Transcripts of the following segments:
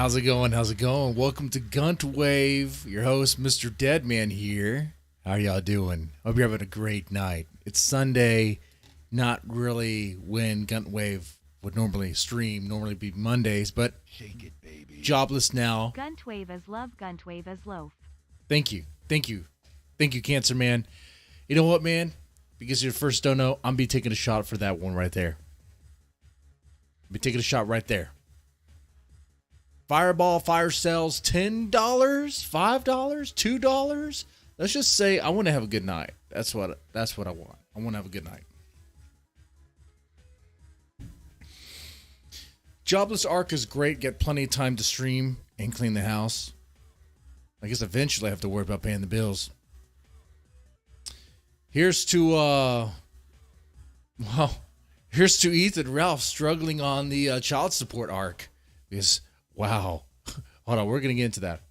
How's it going? How's it going? Welcome to GUNTWAVE. Your host, Mr. Deadman here. How are y'all doing? Hope you're having a great night. It's Sunday, not really when GUNTWAVE would normally stream, normally be Mondays, but shake it, baby. Jobless now. GUNTWAVE as love, GUNTWAVE as loaf. Thank you. Thank you. Thank you, Cancer Man. You know what, man? Because you're the first don't know, I'm be taking a shot for that one right there. Be taking a shot right there. Fireball, fire sells $10, $5, $2. Let's just say I want to have a good night. That's what I want. I want to have a good night. Jobless Arc is great. Get plenty of time to stream and clean the house. I guess eventually I have to worry about paying the bills. Here's to Ethan Ralph struggling on the child support arc. Because wow. Hold on, we're going to get into that.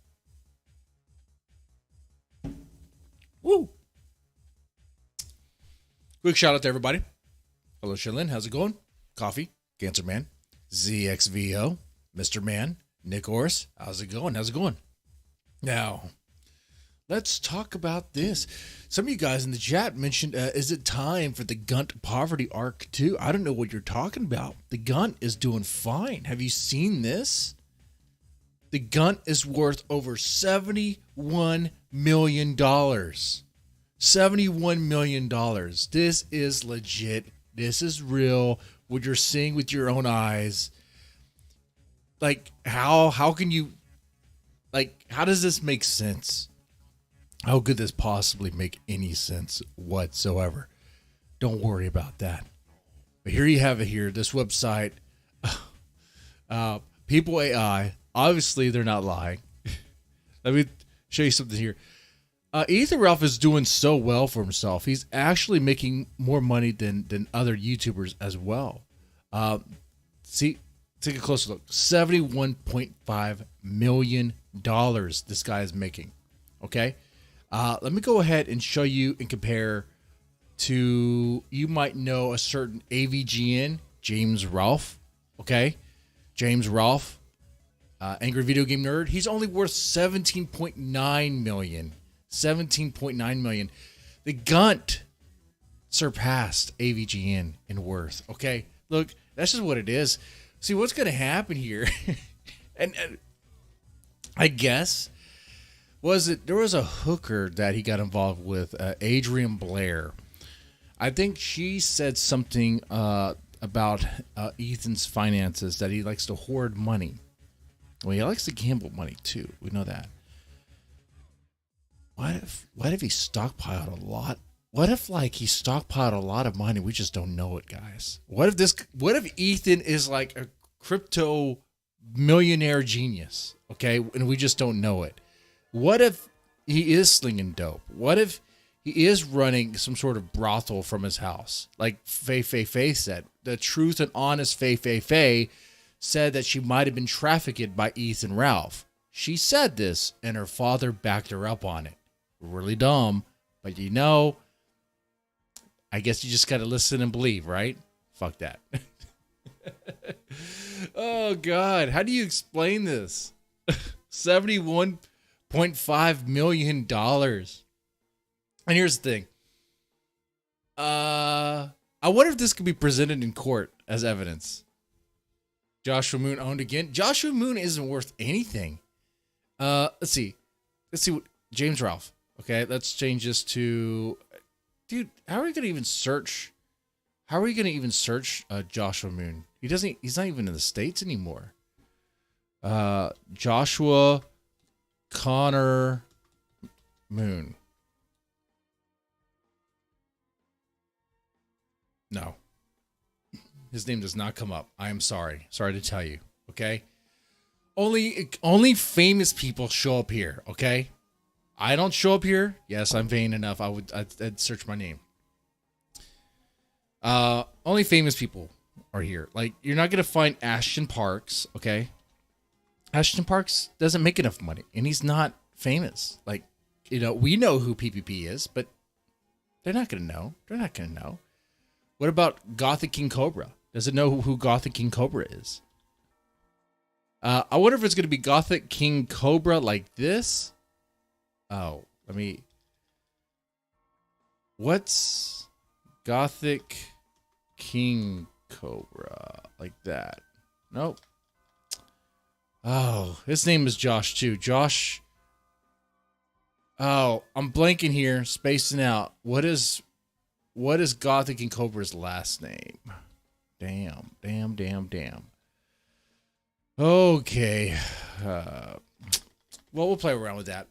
Woo. Quick shout out to everybody. Hello, Shalyn. How's it going? Coffee, Cancer Man, ZXVO, Mr. Man, Nick Orris. How's it going? How's it going? Now, let's talk about this. Some of you guys in the chat mentioned, is it time for the Gunt Poverty Arc too? I don't know what you're talking about. The Gunt is doing fine. Have you seen this? The Gunt is worth over $71 million. $71 million. This is legit. This is real. What you're seeing with your own eyes. Like, how can you, like, how does this make sense? How could this possibly make any sense whatsoever? Don't worry about that. But here you have it here. This website, People AI, obviously they're not lying. Let me show you something here. Ethan Ralph is doing so well for himself. He's actually making more money than other YouTubers as well. See, take a closer look. $71.5 million this guy is making. Okay? Let me go ahead and show you and compare to, you might know a certain AVGN, James Ralph. Okay? James Ralph, Angry Video Game Nerd. He's only worth $17.9 million. $17.9 million. The Gunt surpassed AVGN in worth. Okay? Look, that's just what it is. See, what's going to happen here, and I guess, there was a hooker that he got involved with, Adrian Blair. I think she said something about Ethan's finances, that he likes to hoard money. Well, he likes to gamble money too. We know that. What if he stockpiled a lot? What if he stockpiled a lot of money? We just don't know it, guys. What if Ethan is like a crypto millionaire genius? Okay, and we just don't know it. What if he is slinging dope? What if he is running some sort of brothel from his house? Like Faye said, the truth and honest Faye said that she might have been trafficked by Ethan Ralph. She said this, and her father backed her up on it. Really dumb, but I guess you just got to listen and believe, right? Fuck that. Oh, God. How do you explain this? $71.5 million. And here's the thing. I wonder if this could be presented in court as evidence. Joshua Moon owned again. Joshua Moon isn't worth anything. Let's see what James Ralph. Okay, let's change this to, dude. How are we gonna even search? Joshua Moon? He's not even in the States anymore. Joshua Connor Moon. No, his name does not come up. I am sorry. Sorry to tell you. Okay. Only famous people show up here, okay? I don't show up here. Yes, I'm vain enough. I'd search my name. Only famous people are here. Like, you're not gonna find Ashton Parks, okay? Ashton Parks doesn't make enough money, and he's not famous. Like, we know who PPP is, but they're not gonna know. They're not gonna know. What about Gothic King Cobra? Doesn't know who Gothic King Cobra is. I wonder if it's going to be Gothic King Cobra like this. Oh, what's Gothic King Cobra like that? Nope. Oh, his name is Josh too. Josh. Oh, I'm blanking here, spacing out. What is Gothic King Cobra's last name? Damn. Okay. Well, we'll play around with that.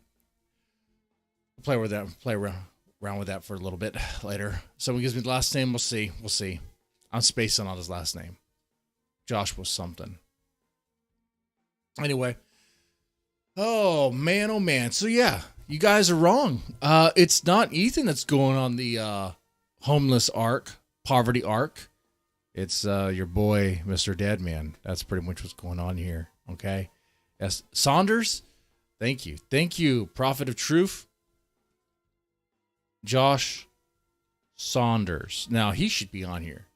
Play around with that for a little bit later. Someone gives me the last name. We'll see. I'm spacing on his last name. Josh was something. Anyway. Oh man. So yeah, you guys are wrong. It's not Ethan that's going on the homeless arc, poverty arc. It's your boy, Mr. Deadman. That's pretty much what's going on here. Okay. Yes, Saunders. Thank you, Prophet of Truth. Josh Saunders. Now he should be on here.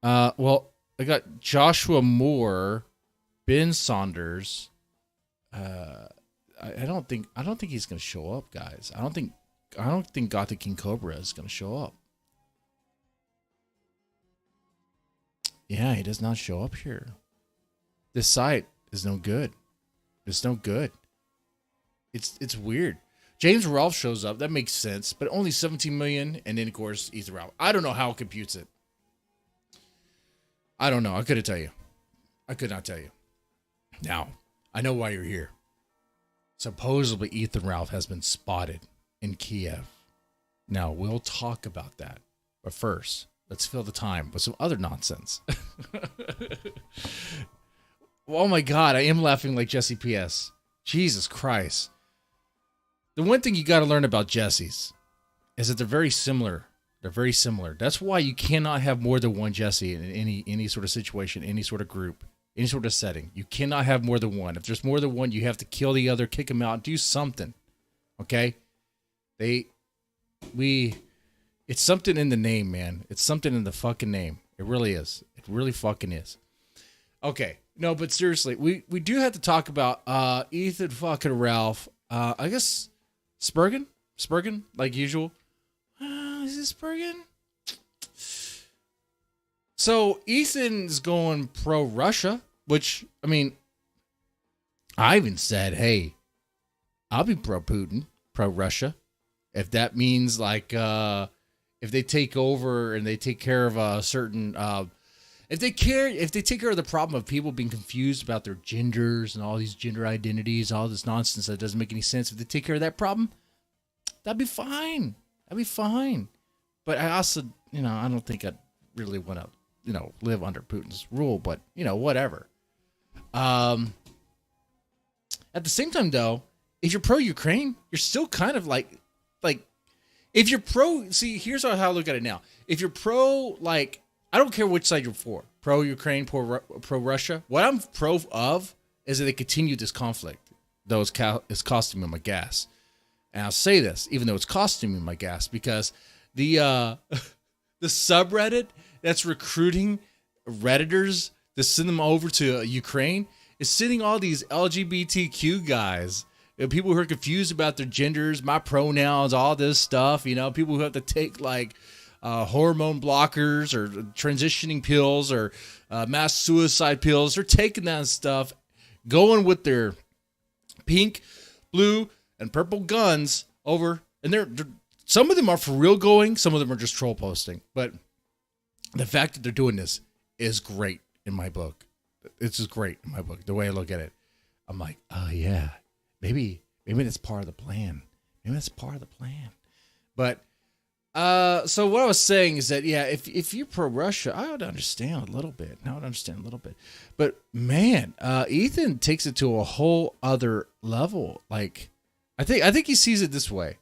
Well, I got Joshua Moore, Ben Saunders. I don't think he's gonna show up, guys. I don't think Gothic King Cobra is gonna show up. Yeah, he does not show up here. This site is no good. It's no good. It's weird. James Rolfe shows up. That makes sense, but only 17 million, and then of course Ethan Ralph. I don't know how it computes it. I don't know. I couldn't tell you. I could not tell you. Now, I know why you're here. Supposedly Ethan Ralph has been spotted in Kiev. Now, we'll talk about that. But first, let's fill the time with some other nonsense. Oh my God, I am laughing like Jesse P.S. Jesus Christ. The one thing you got to learn about Jesse's is that they're very similar. They're very similar. That's why you cannot have more than one Jesse in any sort of situation, any sort of group, any sort of setting. You cannot have more than one. If there's more than one, you have to kill the other, kick him out, do something. Okay? It's something in the name, man. It's something in the fucking name. It really is. It really fucking is. Okay. No, but seriously, we do have to talk about Ethan fucking Ralph. I guess Spurgeon, like usual. Is it Spurgeon? So Ethan's going pro-Russia, which, I mean, I even said, hey, I'll be pro-Putin, pro-Russia. If that means like, if they take over and they take care of a certain, if they take care of the problem of people being confused about their genders and all these gender identities, all this nonsense that doesn't make any sense, if they take care of that problem, that'd be fine. That'd be fine. But I also, I don't think I'd really want to, live under Putin's rule, but, whatever. At the same time, though, if you're pro-Ukraine, you're still kind of like, if you're here's how I look at it now. If you're pro, I don't care which side you're for, pro-Ukraine, pro-Russia. What I'm pro of is that they continue this conflict, though it's costing me my gas. And I'll say this, even though it's costing me my gas, because the subreddit that's recruiting Redditors to send them over to Ukraine is sending all these LGBTQ guys, people who are confused about their genders, my pronouns, all this stuff, people who have to take hormone blockers or transitioning pills or mass suicide pills. They're taking that stuff, going with their pink, blue, and purple guns over, and they're some of them are for real going, some of them are just troll posting. But the fact that they're doing this is great in my book. It's just great in my book. The way I look at it, I'm like, oh yeah, maybe that's part of the plan. Maybe that's part of the plan. But so what I was saying is that, yeah, if you're pro-Russia, I would understand a little bit. But man, Ethan takes it to a whole other level. Like, I think he sees it this way.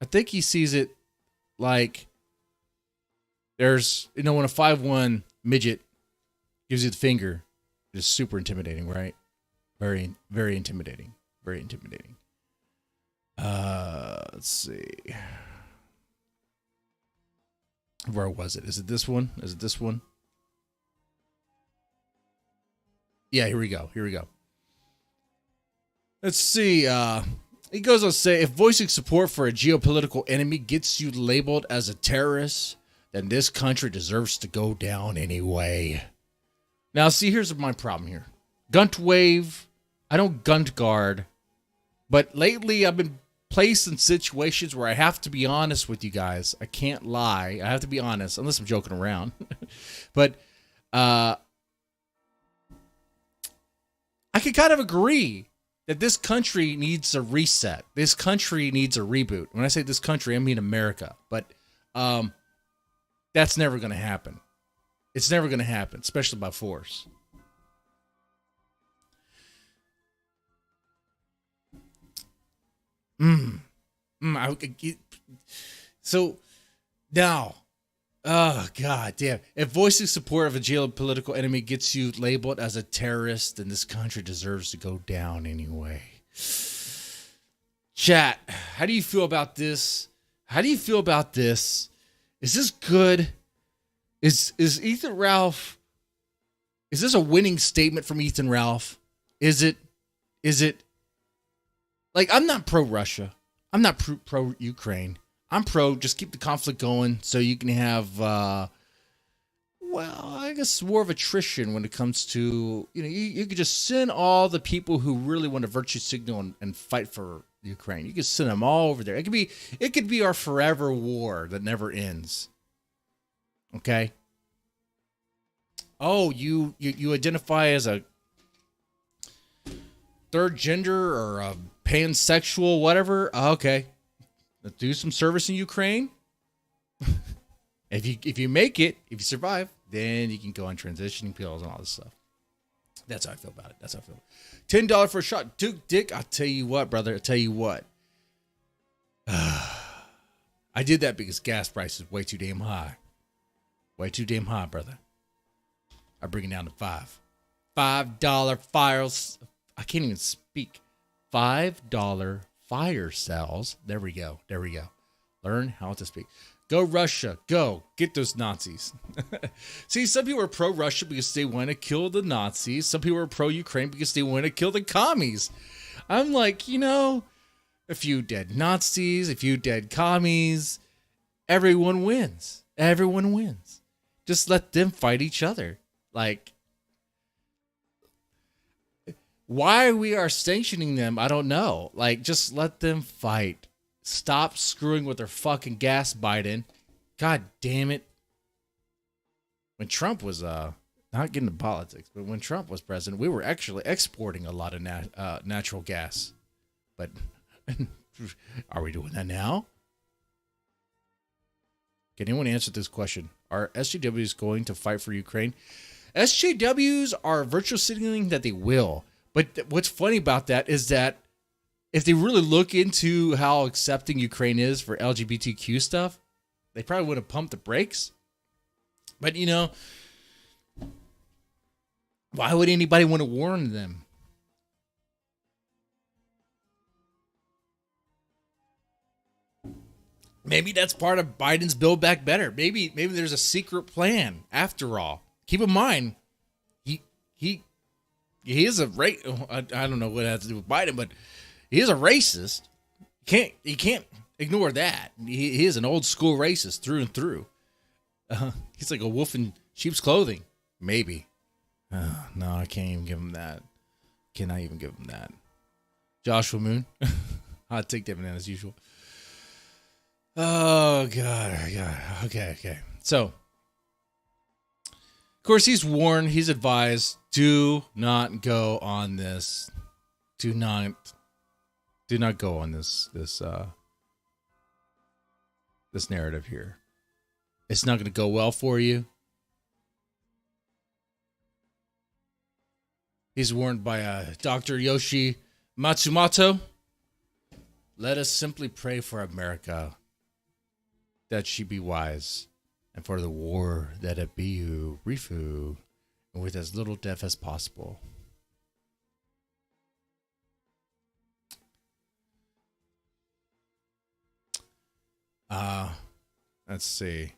I think he sees it like there's, when a 5'1" midget gives you the finger, it's super intimidating, right? Very, very intimidating. Very intimidating. Let's see. Where was it? Is it this one? Yeah, here we go. Here we go. Let's see. He goes on to say, if voicing support for a geopolitical enemy gets you labeled as a terrorist, then this country deserves to go down anyway. Now, see, here's my problem here. GUNTWAVE, I don't gunt guard, but lately I've been placed in situations where I have to be honest with you guys. I can't lie. I have to be honest, unless I'm joking around. But I can kind of agree that this country needs a reset. This country needs a reboot. When I say this country, I mean America. But that's never going to happen. It's never going to happen, especially by force. So now, oh god damn! If voicing support of a geopolitical enemy gets you labeled as a terrorist, then this country deserves to go down anyway. Chat, how do you feel about this? How do you feel about this? Is this good? Is Ethan Ralph? Is this a winning statement from Ethan Ralph? Is it? Like, I'm not pro-Russia. I'm not pro-Ukraine. I'm pro just keep the conflict going so you can have, well, I guess more of attrition when it comes to, you could just send all the people who really want to virtue signal and fight for Ukraine. You could send them all over there. It could be our forever war that never ends. Okay? Oh, you identify as a third gender or a pansexual, whatever. Okay, let's do some service in Ukraine. If you make it, if you survive, then you can go on transitioning pills and all this stuff. That's how I feel about it. That's how I feel. $10 for a shot, Duke Dick. I'll tell you what, brother. I'll tell you what. I did that because gas price is way too damn high. Way too damn high, brother. I bring it down to $5 fires. I can't even speak. $5 fire cells. There we go. Learn how to speak. Go Russia. Go. Get those Nazis. See, some people are pro-Russia because they want to kill the Nazis. Some people are pro-Ukraine because they want to kill the commies. I'm like, a few dead Nazis, a few dead commies. Everyone wins. Everyone wins. Just let them fight each other. Like, why we are sanctioning them, I don't know. Like, just let them fight. Stop screwing with their fucking gas, Biden. God damn it. When Trump was, not getting into politics, but when Trump was president, we were actually exporting a lot of natural gas. But are we doing that now? Can anyone answer this question? Are SJWs going to fight for Ukraine? SJWs are virtual signaling that they will. But what's funny about that is that if they really look into how accepting Ukraine is for LGBTQ stuff, they probably would have pumped the brakes. But, why would anybody want to warn them? Maybe that's part of Biden's Build Back Better. Maybe there's a secret plan after all. Keep in mind, he is a I don't know what it has to do with Biden, but he is a racist. He can't ignore that. He is an old school racist through and through. He's like a wolf in sheep's clothing. Maybe. No, I can't even give him that. Cannot even give him that. Joshua Moon. I'll take that as usual. Oh, God. Okay. So, of course, he's warned, he's advised, do not go on this. Do not go on this narrative here. It's not going to go well for you. He's warned by Dr. Yoshi Matsumoto. Let us simply pray for America, that she be wise, and for the war that it be rifu, and with as little death as possible. Let's see.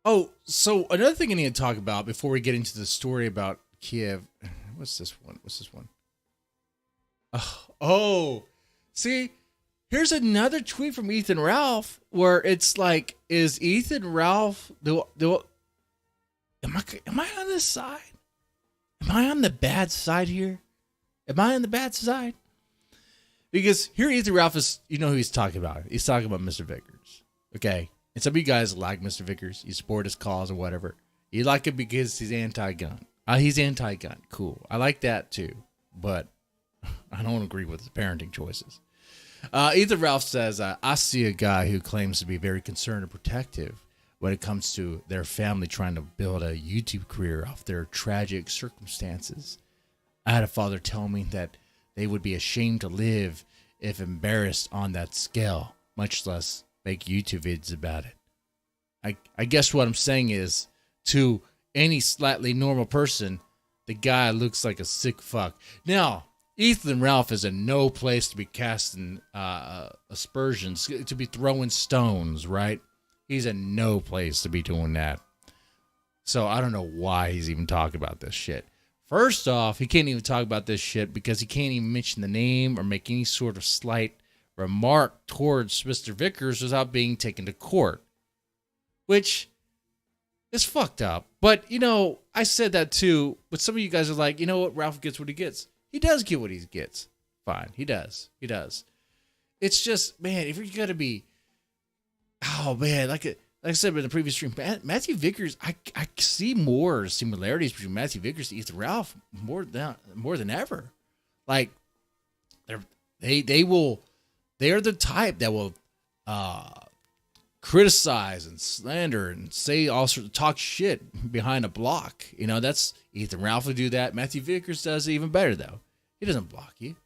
Oh, so another thing I need to talk about before we get into the story about of Kiev. What's this one? Oh, see, here's another tweet from Ethan Ralph where it's like, is Ethan Ralph am I on this side? Am I on the bad side here? Am I on the bad side? Because here Ethan Ralph is, you know who he's talking about. He's talking about Mr. Vickers. Okay. And some of you guys like Mr. Vickers. You support his cause or whatever. You like it because he's anti-gun. He's anti-gun. Cool. I like that too. But I don't agree with his parenting choices. Ethan Ralph says, I see a guy who claims to be very concerned and protective when it comes to their family trying to build a YouTube career off their tragic circumstances. I had a father tell me that they would be ashamed to live if embarrassed on that scale, much less make YouTube vids about it. I guess what I'm saying is, to any slightly normal person, the guy looks like a sick fuck. Now, Ethan Ralph is in no place to be casting aspersions, to be throwing stones, right? He's in no place to be doing that. So I don't know why he's even talking about this shit. First off, he can't even talk about this shit because he can't even mention the name or make any sort of slight remark towards Mr. Vickers without being taken to court. Which is fucked up. But, you know, I said that too, but some of you guys are like, you know what, Ralph gets what he gets. He does get what he gets. Fine, he does. He does. It's just, man, if you're going to be... Oh, man, like I said in the previous stream, Matthew Vickers, I see more similarities between Matthew Vickers and Ethan Ralph more than ever. Like, they are the type that will criticize and slander and say all sorts of talk shit behind a block. You know, that's Ethan Ralph will do that. Matthew Vickers does it even better though. He doesn't block you.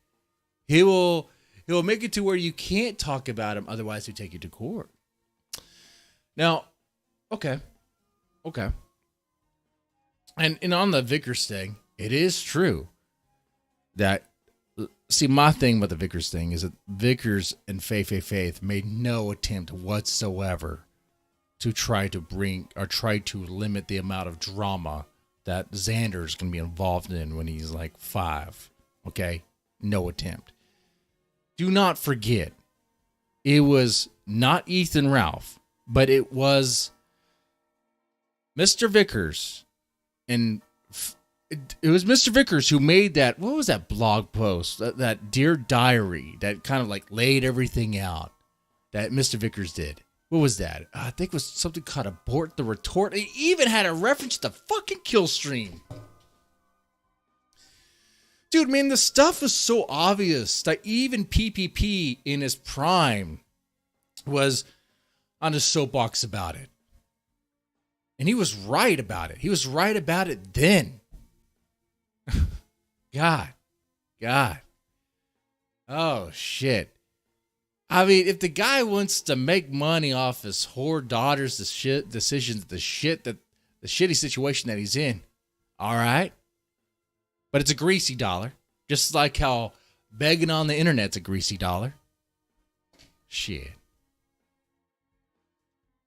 He will make it to where you can't talk about him, otherwise he'll take you to court. Now, okay. And on the Vickers thing, it is true that, see, my thing with the Vickers thing is that Vickers and Faith made no attempt whatsoever to try to limit the amount of drama that Xander's going to be involved in when he's like 5. Okay? No attempt. Do not forget, it was not Ethan Ralph, but it was Mr. Vickers, and it was Mr. Vickers who made that, what was that blog post, that Dear Diary, that kind of like laid everything out that Mr. Vickers did. What was that? I think it was something called Abort the Retort. It even had a reference to fucking Kill Stream. Dude, man, the stuff was so obvious that even PPP in his prime was on his soapbox about it. And he was right about it. He was right about it then. God. Oh, shit. I mean, if the guy wants to make money off his whore daughter's decisions, the shitty situation that he's in, all right. But it's a greasy dollar. Just like how begging on the internet's a greasy dollar. Shit.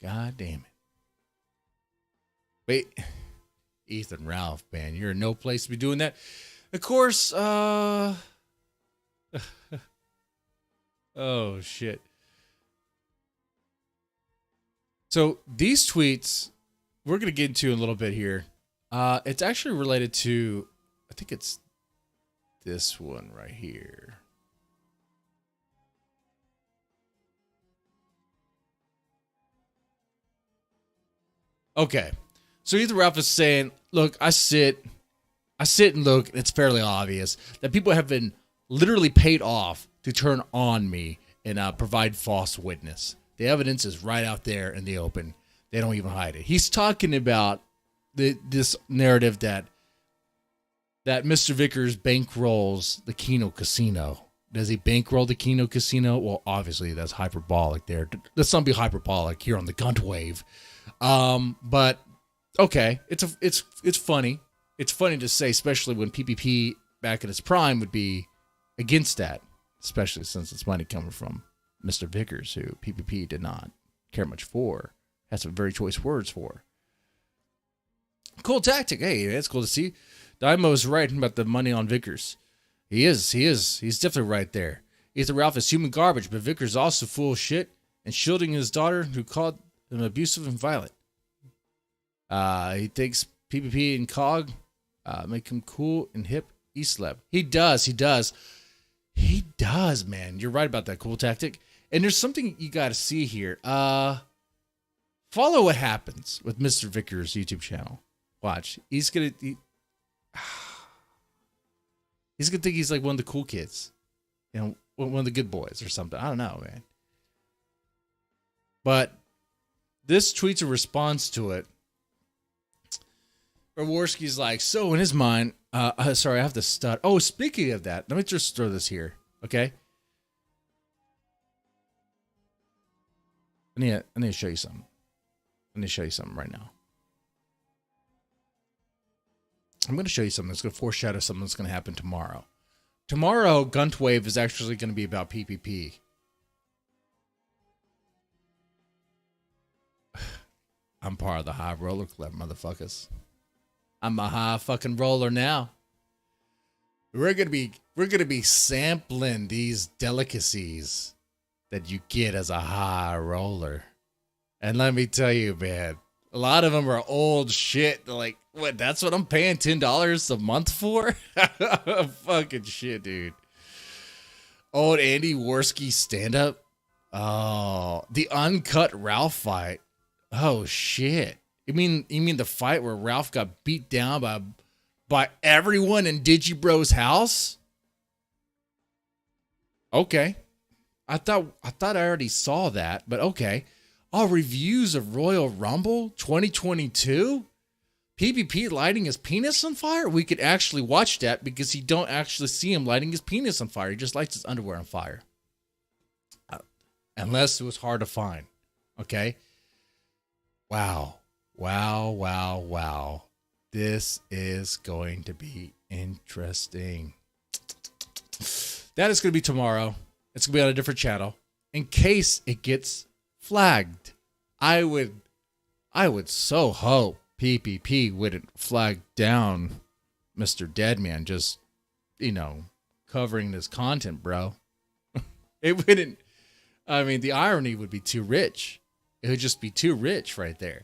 God damn it. Wait, Ethan Ralph, man, you're in no place to be doing that. Of course, oh, shit. So these tweets, we're going to get into in a little bit here. It's actually related to, I think it's this one right here. Okay. So Ethan Ralph is saying, look, I sit and look, and it's fairly obvious that people have been literally paid off to turn on me and provide false witness. The evidence is right out there in the open. They don't even hide it. He's talking about this narrative that Mr. Vickers bankrolls the Keno Casino. Does he bankroll the Keno Casino? Well, obviously that's hyperbolic there. Let's not be hyperbolic here on the GUNTWAVE. But okay, it's funny. It's funny to say, especially when PPP back in its prime would be against that, especially since it's money coming from Mr. Vickers, who PPP did not care much for, had some very choice words for. Cool tactic. Hey, it's cool to see. Daimo's right about the money on Vickers. He is. He's definitely right there. Ethan Ralph is human garbage, but Vickers is also full of shit and shielding his daughter, who called him abusive and violent. He thinks PvP and COG make him cool and hip Eastleb. He does, man. You're right about that cool tactic. And there's something you got to see here. Follow what happens with Mr. Vickers' YouTube channel. Watch. He's gonna think he's like one of the cool kids. You know, one of the good boys or something. I don't know, man. But this tweet's a response to it. Jaworski's like, so in his mind, sorry, I have to start. Oh, speaking of that, let me just throw this here, okay? I need to show you something. I need to show you something right now. I'm going to show you something that's going to foreshadow something that's going to happen tomorrow. Tomorrow, GUNTWAVE is actually going to be about PvP. I'm part of the High Roller Club, motherfuckers. I'm a high fucking roller now. We're gonna be sampling these delicacies that you get as a high roller. And let me tell you, man, a lot of them are old shit. They're like, what, that's what I'm paying $10 a month for? Fucking shit, dude. Old Andy Jaworski stand-up. Oh, the uncut Ralph fight. Oh, shit. You mean the fight where Ralph got beat down by everyone in Digibro's house? Okay. I thought I already saw that, but okay. Oh, reviews of Royal Rumble 2022? PvP lighting his penis on fire? We could actually watch that because you don't actually see him lighting his penis on fire. He just lights his underwear on fire. Unless it was hard to find. Okay? Wow. This is going to be interesting. That is going to be tomorrow. It's going to be on a different channel. In case it gets flagged. I would so hope PPP wouldn't flag down Mr. Deadman just, covering this content, bro. It wouldn't. I mean, the irony would be too rich. It would just be too rich right there.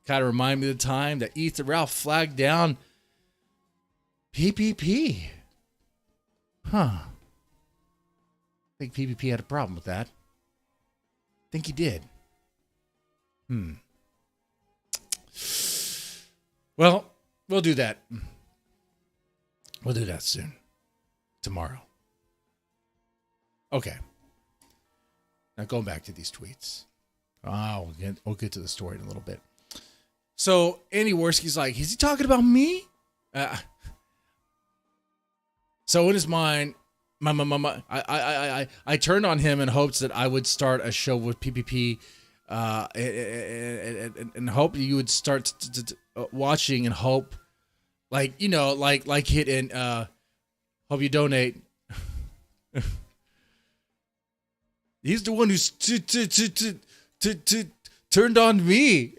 Kind of remind me of the time that Ethan Ralph flagged down PPP. Huh. I think PPP had a problem with that. I think he did. Well, we'll do that. We'll do that soon. Tomorrow. Okay. Now going back to these tweets. We'll get to the story in a little bit. So Andy Jaworski's like, is he talking about me? So in his mind, I turned on him in hopes that I would start a show with PPP, and hope you would start watching and hope, like hit and hope you donate. He's the one who's turned on me.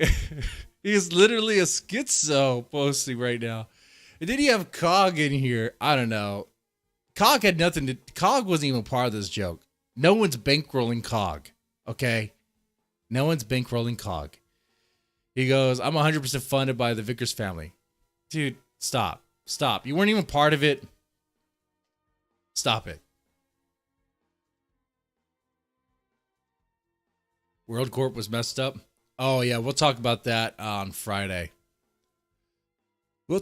He's literally a schizo posting right now. And then you have COG in here. I don't know. COG had nothing to... COG wasn't even part of this joke. No one's bankrolling COG. Okay? No one's bankrolling COG. He goes, I'm 100% funded by the Vickers family. Dude, stop. Stop. You weren't even part of it. Stop it. World Corp was messed up. Oh, yeah, we'll talk about that on Friday. We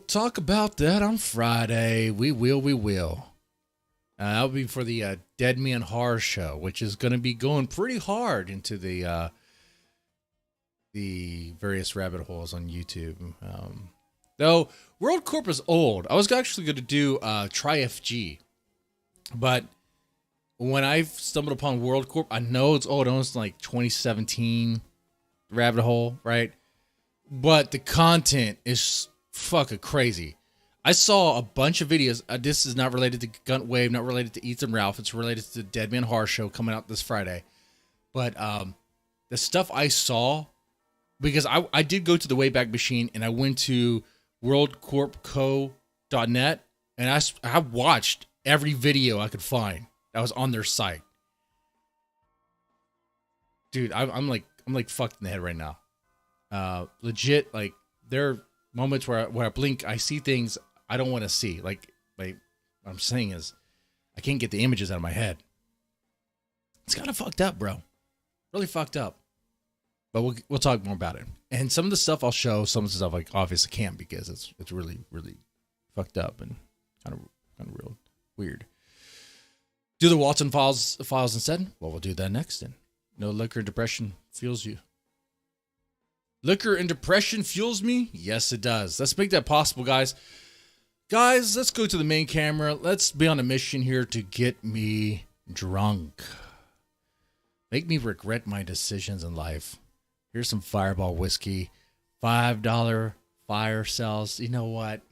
will. That'll be for the Dead Man Horror Show, which is going to be going pretty hard into the various rabbit holes on YouTube. Though World Corp is old. I was actually going to do Try FG, but when I stumbled upon World Corp, I know it's old. Almost like 2017 rabbit hole, right? But the content is fucking crazy. I saw a bunch of videos. This is not related to GUNTWAVE, not related to Ethan Ralph. It's related to the Dead Man Horror Show coming out this Friday. But the stuff I saw, because I did go to the Wayback Machine and I went to worldcorpco.net, and I watched every video I could find that was on their site. Dude, I'm like fucked in the head right now. Legit, like there are moments where I blink, I see things I don't want to see. Like what I'm saying is, I can't get the images out of my head. It's kind of fucked up, bro. Really fucked up. But we'll talk more about it. And some of the stuff I'll show, some of the stuff I obviously can't because it's really fucked up and kind of real weird. Do the Watson files instead? Well, we'll do that next then. No, liquor and depression fuels you. Liquor and depression fuels me? Yes, it does. Let's make that possible, guys. Guys, let's go to the main camera. Let's be on a mission here to get me drunk. Make me regret my decisions in life. Here's some Fireball whiskey. $5 fire cells. You know what?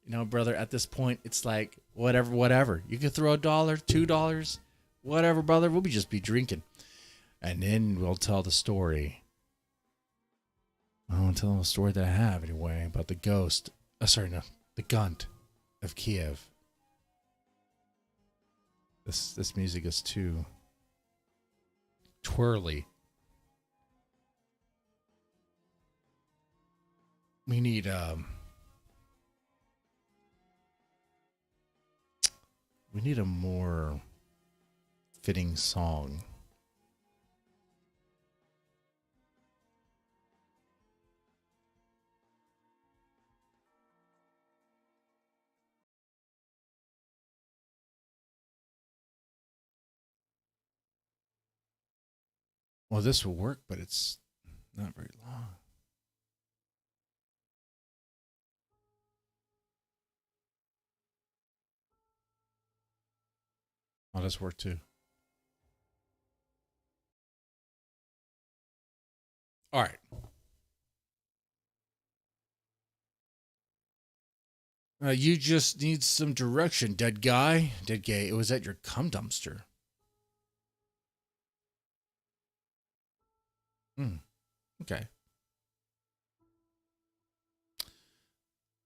You know, brother, at this point, it's like, whatever. You can throw $1, $2, whatever, brother. We'll just be drinking. And then we'll tell the story. I want to tell them a story that I have, anyway, about the ghost. The Gunt of Kiev. This music is too twirly. We need a more fitting song. Well, this will work, but it's not very long. Oh, this worked too. All right. You just need some direction, dead guy. Dead gay. It was at your cum dumpster. Okay.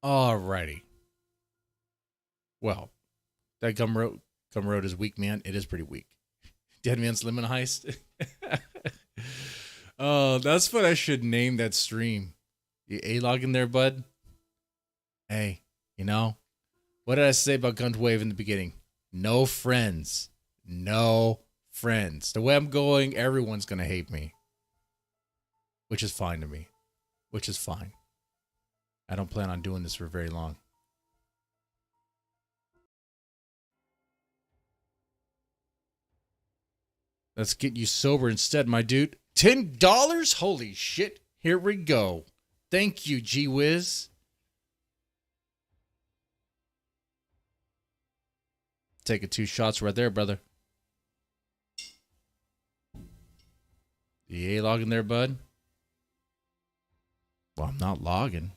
Alrighty. Well, that gum road is weak, man. It is pretty weak. Dead Man's Lemon Heist. Oh, that's what I should name that stream. You A-log in there, bud? Hey, you know, what did I say about GUNTWAVE in the beginning? No friends. No friends. The way I'm going, everyone's going to hate me. Which is fine to me. Which is fine. I don't plan on doing this for very long. Let's get you sober instead, my dude. $10? Holy shit. Here we go. Thank you, G-Wiz. Taking 2 shots right there, brother. You logging there, bud? Well, I'm not logging.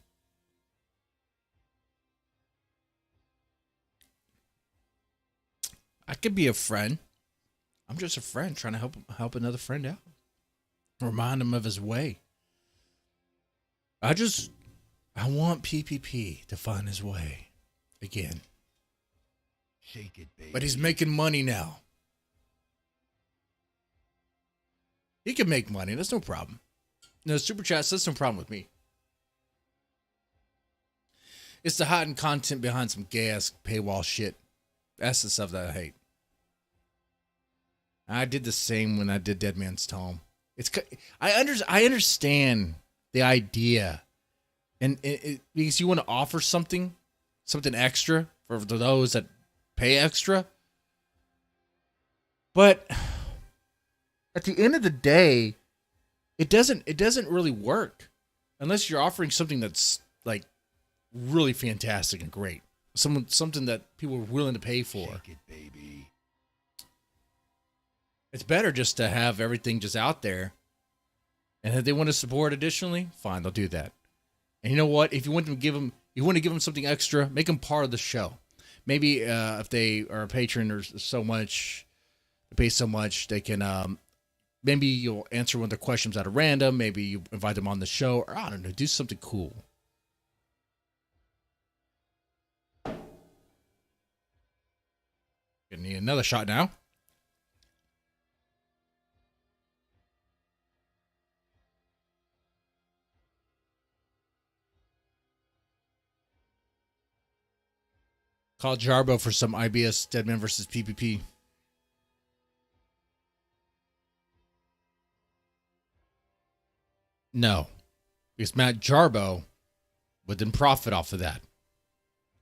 I could be a friend. I'm just a friend trying to help another friend out. Remind him of his way. I want PPP to find his way again. Shake it, baby. But he's making money now. He can make money. That's no problem. No, super chats, that's no problem with me. It's the hiding content behind some gay-ass paywall shit. That's the stuff that I hate. I did the same when I did Dead Man's Tome. I understand the idea, and because you want to offer something extra for those that pay extra. But at the end of the day, it doesn't really work unless you're offering something that's like really fantastic and great. Something that people are willing to pay for. Shake it, baby. It's better just to have everything just out there. And if they want to support additionally, fine, they'll do that. And you know what? If you want to give them something extra, make them part of the show. Maybe if they are a patron or so much, they pay so much, they can maybe you'll answer one of their questions out of random. Maybe you invite them on the show, or I don't know, do something cool. Gonna need another shot now. Call Jarbo for some IBS Deadman versus PPP. No, because Matt Jarbo would then profit off of that.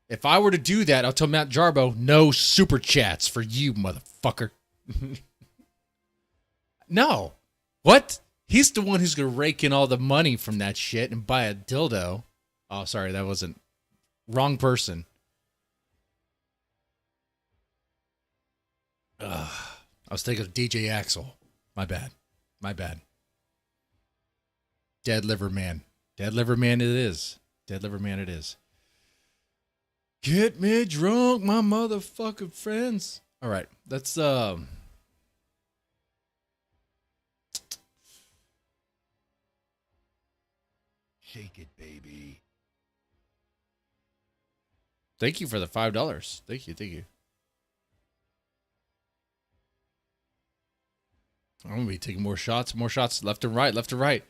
If I were to do that, I'll tell Matt Jarbo, no super chats for you, motherfucker. No. What? He's the one who's going to rake in all the money from that shit and buy a dildo. Oh, sorry, that wasn't. Wrong person. I was thinking of DJ Axel. My bad. My bad. Dead Liver Man. Dead Liver Man it is. Dead Liver Man it is. Get me drunk, my motherfucking friends. All right, let's Shake it, baby. Thank you for the $5. Thank you, thank you. I'm gonna be taking more shots left and right, left and right.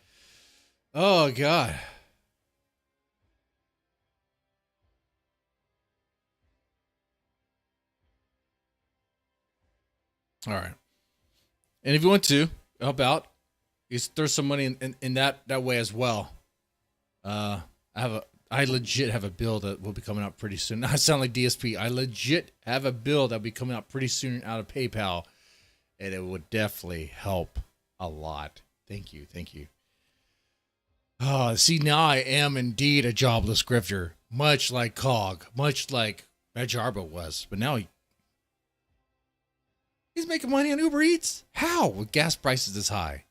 Oh God. All right. And if you want to help out, you throw some money in that way as well. I legit have a bill that will be coming out pretty soon. I sound like DSP. I legit have a bill that'll be coming out pretty soon out of PayPal, and it would definitely help a lot. Thank you, thank you. Oh, see, now I am indeed a jobless grifter, much like Cog, much like Majarbo was. But now he's making money on Uber Eats. How? With gas prices this high.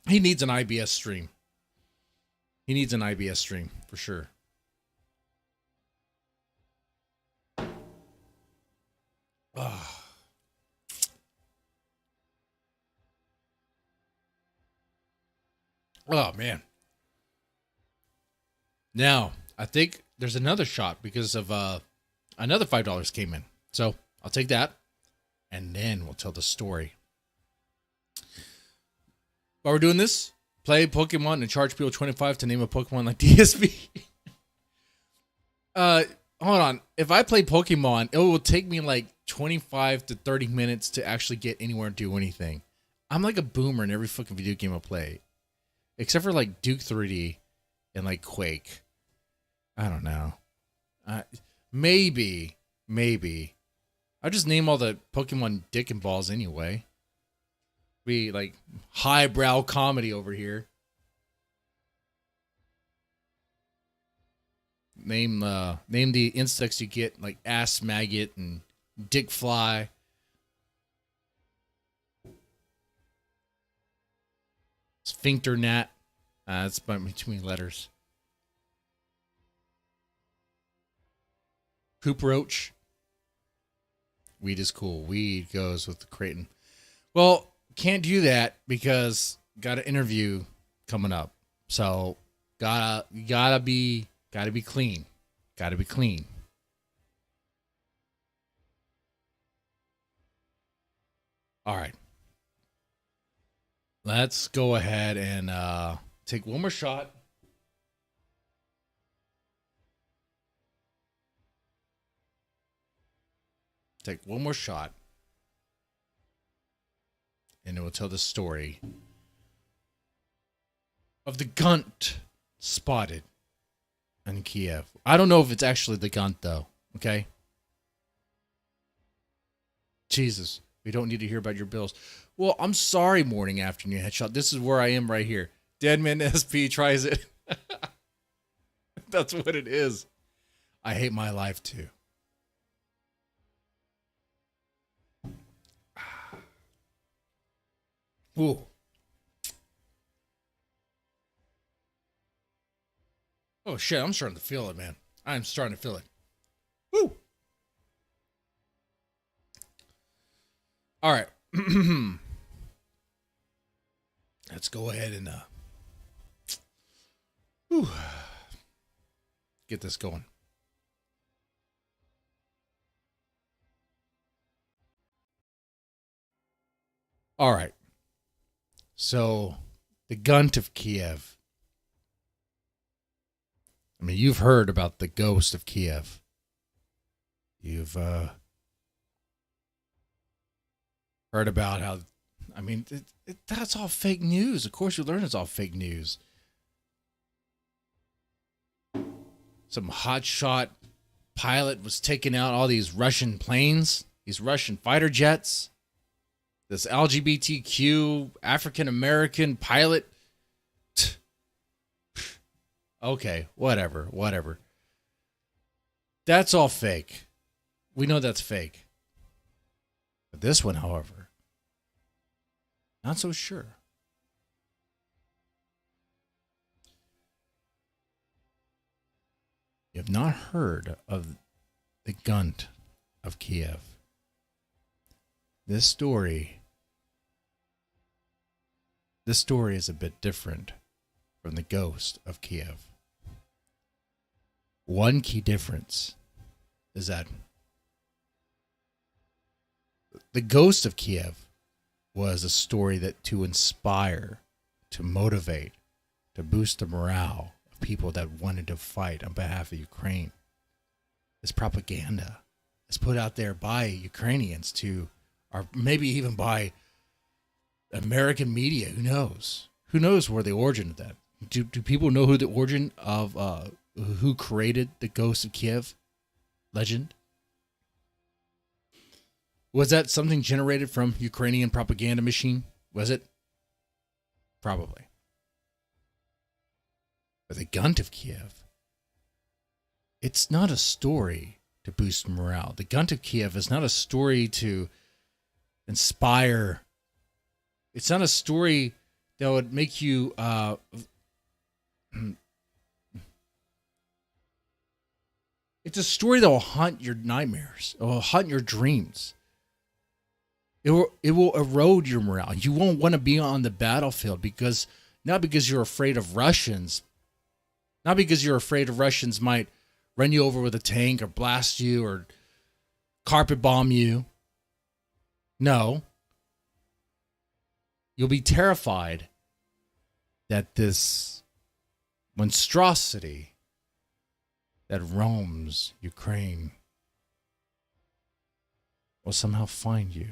He needs an IBS stream. He needs an IBS stream for sure. Oh. Oh, man. Now, I think there's another shot because of another $5 came in. So I'll take that, and then we'll tell the story. While we're doing this, play Pokemon and charge people $25 to name a Pokemon like DSP. Hold on. If I play Pokemon, it will take me like 25 to 30 minutes to actually get anywhere and do anything. I'm like a boomer in every fucking video game I play. Except for like Duke 3D and like Quake. I don't know. Maybe. I just name all the Pokemon dick and balls anyway. Be like highbrow comedy over here. Name the insects you get, like ass maggot and dick fly. Sphincter gnat. That's between letters. Poop roach. Weed is cool. Weed goes with the Creighton. Well, can't do that because got an interview coming up. So gotta be clean. Gotta be clean. All right. Let's go ahead and take one more shot. Take one more shot. And it will tell the story of the Gunt spotted in Kiev. I don't know if it's actually the Gunt, though. Okay? Jesus. We don't need to hear about your bills. Well, I'm sorry, morning, afternoon, headshot. This is where I am right here. Deadman SP tries it. That's what it is. I hate my life, too. Ooh. Oh, shit. I'm starting to feel it, man. I'm starting to feel it. Woo. All right. Let's go ahead and get this going. All right. So, the Gunt of Kiev. I mean, you've heard about the ghost of Kiev. You've heard about how, I mean, that's all fake news. Of course, you learn it's all fake news. Some hotshot pilot was taking out all these Russian planes, these Russian fighter jets. This LGBTQ African American pilot. Okay, whatever. That's all fake. We know that's fake. But this one, however, not so sure. You have not heard of the Gunt of Kiev. This story is a bit different from the ghost of Kiev. One key difference is that the ghost of Kiev was a story that to inspire, to motivate, to boost the morale of people that wanted to fight on behalf of Ukraine. This propaganda is put out there by Ukrainians to, or maybe even by American media. Who knows? Who knows where the origin of that? Do people know who the origin of who created the Ghost of Kiev legend? Was that something generated from Ukrainian propaganda machine? Was it? Probably. But the Gunt of Kiev, it's not a story to boost morale. The Gunt of Kiev is not a story to inspire. It's not a story that would make you it's a story that will haunt your nightmares. It will haunt your dreams. It will erode your morale. You won't want to be on the battlefield because not because you're afraid of Russians, not because you're afraid of Russians might run you over with a tank or blast you or carpet bomb you. No. You'll be terrified that this monstrosity that roams Ukraine will somehow find you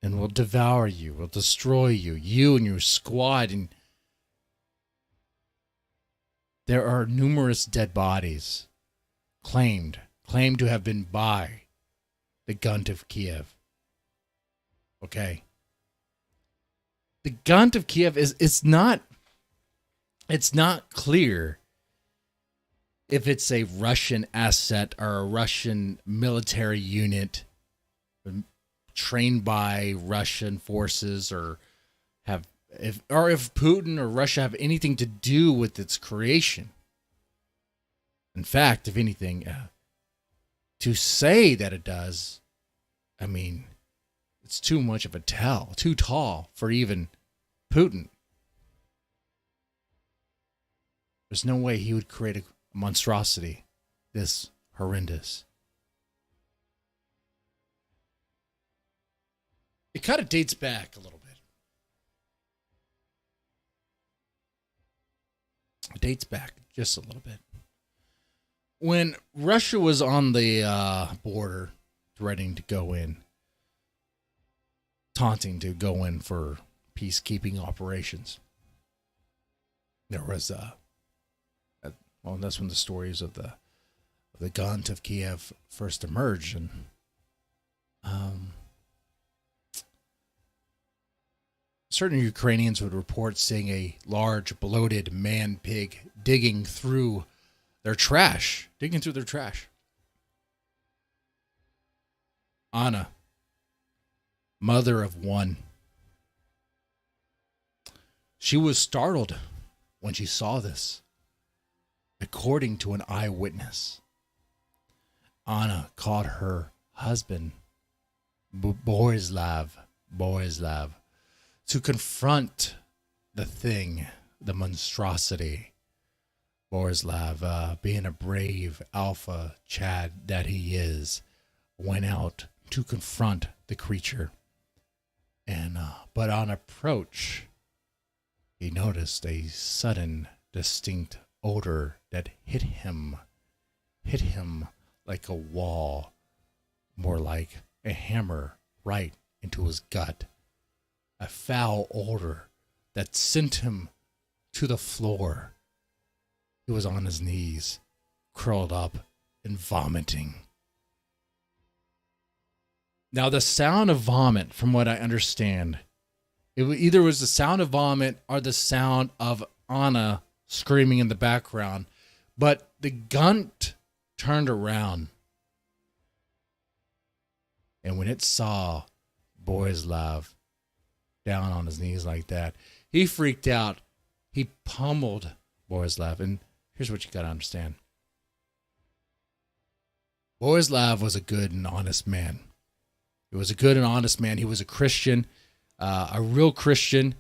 and will devour you, will destroy you, you and your squad. And there are numerous dead bodies claimed to have been by the Gunt of Kiev. Okay. The Gunt of Kiev it's not clear if it's a Russian asset or a Russian military unit trained by Russian forces, or if Putin or Russia have anything to do with its creation. In fact, if anything, to say that it does, I mean, it's too much of a tell, too tall for even Putin. There's no way he would create a monstrosity this horrendous. It kind of dates back a little bit. It dates back just a little bit. When Russia was on the border, threatening to go in, taunting to go in for peacekeeping operations, there was well, that's when the stories of the Gunt of Kiev first emerged, and certain Ukrainians would report seeing a large, bloated man-pig digging through their trash. Anna, mother of one, she was startled when she saw this. According to an eyewitness, Anna called her husband, Borislav, to confront the thing, the monstrosity. Borislav, being a brave alpha Chad that he is, went out to confront the creature And but on approach, he noticed a sudden, distinct odor that hit him like a wall, more like a hammer right into his gut. A foul odor that sent him to the floor. He was on his knees, curled up and vomiting. Now, the sound of vomit, from what I understand, it either was the sound of vomit or the sound of Anna screaming in the background. But the Gunt turned around. And when it saw Borislav down on his knees like that, he freaked out. He pummeled Borislav. And here's what you got to understand. Borislav was a good and honest man. He was a good and honest man. He was a Christian, a real Christian.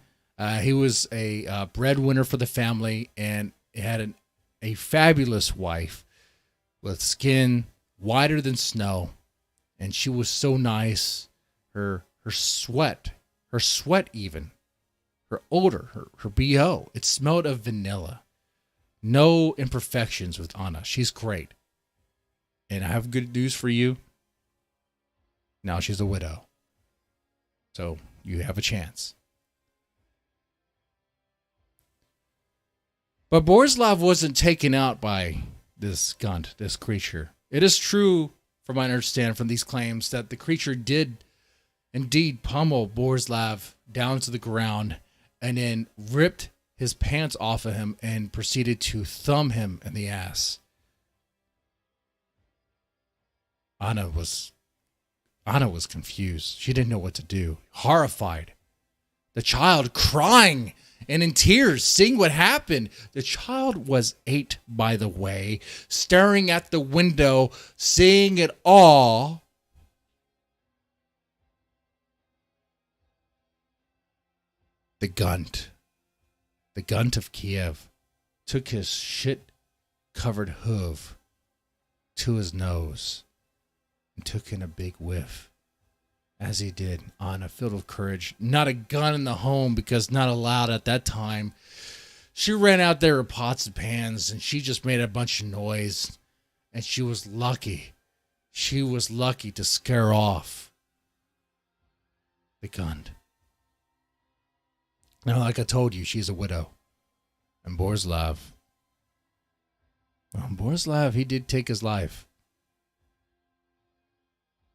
He was a breadwinner for the family and had a fabulous wife with skin whiter than snow. And she was so nice. Her sweat even, her odor, her BO, it smelled of vanilla. No imperfections with Anna. She's great. And I have good news for you. Now she's a widow. So you have a chance. But Borislav wasn't taken out by this Gunt, this creature. It is true, from what I understand from these claims, that the creature did indeed pummel Borislav down to the ground and then ripped his pants off of him and proceeded to thumb him in the ass. Anna was confused. She didn't know what to do. Horrified. The child crying and in tears, seeing what happened. The child was 8, by the way, staring at the window, seeing it all. The Gunt of Kiev, took his shit-covered hoof to his nose and took in a big whiff. As he did, Anna, filled with courage, not a gun in the home because not allowed at that time, she ran out there with pots and pans and she just made a bunch of noise. And she was lucky. She was lucky to scare off the Gunt. Now, like I told you, she's a widow. And Borislav, he did take his life.